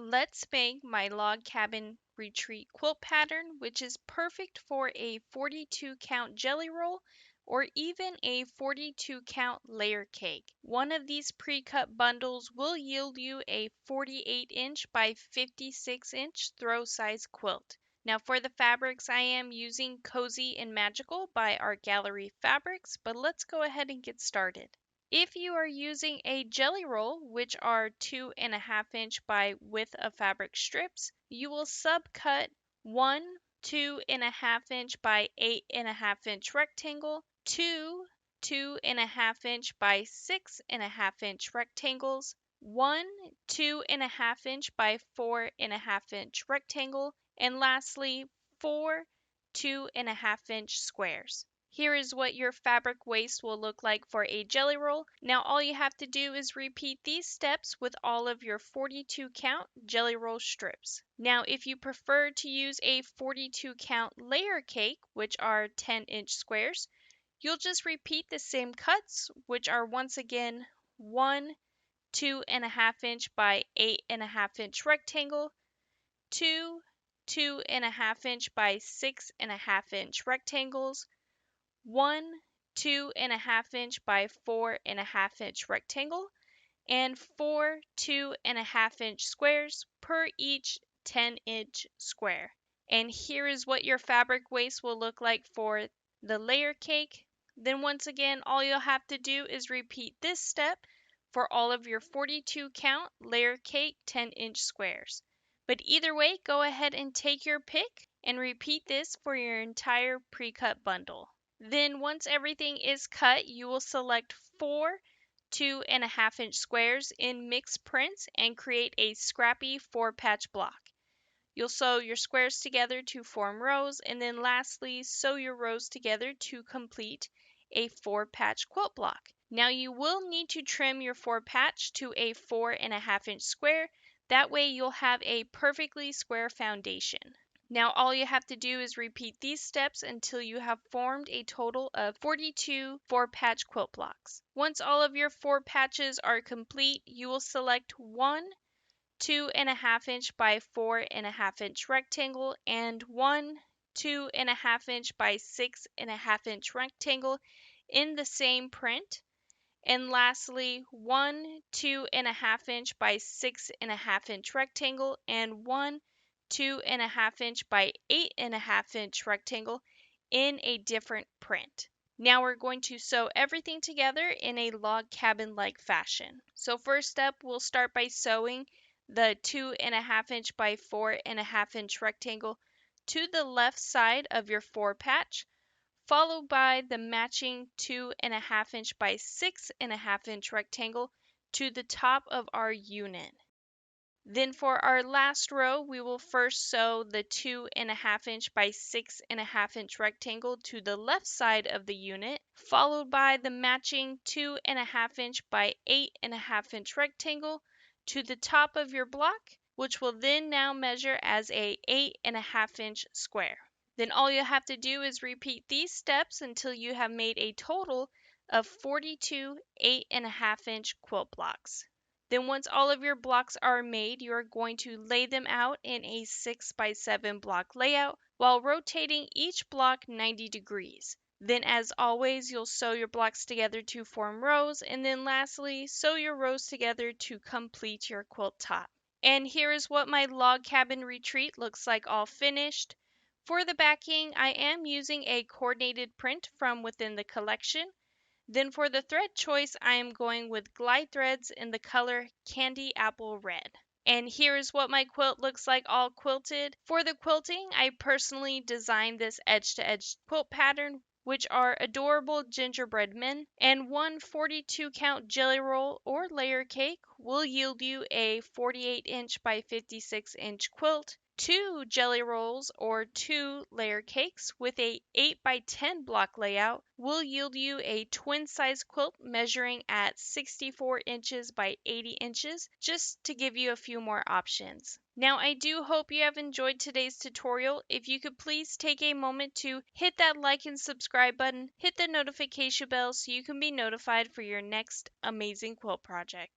Let's make my log cabin retreat quilt pattern, which is perfect for a 42 count jelly roll or even a 42 count layer cake. One of these pre-cut bundles will yield you a 48-inch by 56-inch throw size quilt. Now for the fabrics, I am using Cozy and Magical by Art Gallery Fabrics, but let's go ahead and get started. If you are using a jelly roll, which are 2.5-inch by width of fabric strips, you will subcut one 2.5-inch by 8.5-inch rectangle, two 2.5-inch by 6.5-inch rectangles, one 2.5-inch by 4.5-inch rectangle, and lastly, four 2.5-inch squares. Here is what your fabric waist will look like for a jelly roll. Now all you have to do is repeat these steps with all of your 42 count jelly roll strips. Now if you prefer to use a 42 count layer cake, which are 10-inch squares, you'll just repeat the same cuts, which are once again one 2.5-inch by 8.5-inch rectangle, two 2.5-inch by 6.5-inch rectangles, one 2.5-inch by 4.5-inch rectangle, and four 2.5-inch squares per each 10-inch square. And here is what your fabric waist will look like for the layer cake. Then once again, all you'll have to do is repeat this step for all of your 42 count layer cake 10-inch squares. But either way, go ahead and take your pick and repeat this for your entire pre-cut bundle. Then once everything is cut, you will select four 2.5-inch squares in mixed prints and create a scrappy 4-patch block. You'll sew your squares together to form rows, and then lastly sew your rows together to complete a 4-patch quilt block. Now you will need to trim your 4-patch to a 4.5-inch square. That way you'll have a perfectly square foundation. Now all you have to do is repeat these steps until you have formed a total of 42 4-patch quilt blocks. Once all of your 4 patches are complete, you will select one 2.5-inch by 4.5-inch rectangle and one 2.5-inch by 6.5-inch rectangle in the same print. And lastly, one 2.5-inch by 6.5-inch rectangle and one 2.5-inch by 8.5-inch rectangle in a different print. Now we're going to sew everything together in a log cabin-like fashion. So first up, we'll start by sewing the 2.5-inch by 4.5-inch rectangle to the left side of your 4-patch, followed by the matching 2.5-inch by 6.5-inch rectangle to the top of our unit. Then for our last row, we will first sew the 2.5-inch by 6.5-inch rectangle to the left side of the unit, followed by the matching 2.5-inch by 8.5-inch rectangle to the top of your block, which will then now measure as a 8.5-inch square. Then all you have to do is repeat these steps until you have made a total of 42 8.5-inch quilt blocks. Then once all of your blocks are made, you are going to lay them out in a 6x7 block layout while rotating each block 90 degrees. Then as always, you'll sew your blocks together to form rows, and then lastly, sew your rows together to complete your quilt top. And here is what my log cabin retreat looks like all finished. For the backing, I am using a coordinated print from within the collection. Then for the thread choice, I am going with glide threads in the color Candy Apple Red. And here is what my quilt looks like all quilted. For the quilting, I personally designed this edge-to-edge quilt pattern, which are adorable gingerbread men, and one 42 count jelly roll or layer cake will yield you a 48-inch by 56-inch quilt. Two jelly rolls or two layer cakes with a 8x10 block layout will yield you a twin size quilt measuring at 64 inches by 80 inches, just to give you a few more options. Now I do hope you have enjoyed today's tutorial. If you could please take a moment to hit that like and subscribe button, hit the notification bell so you can be notified for your next amazing quilt project.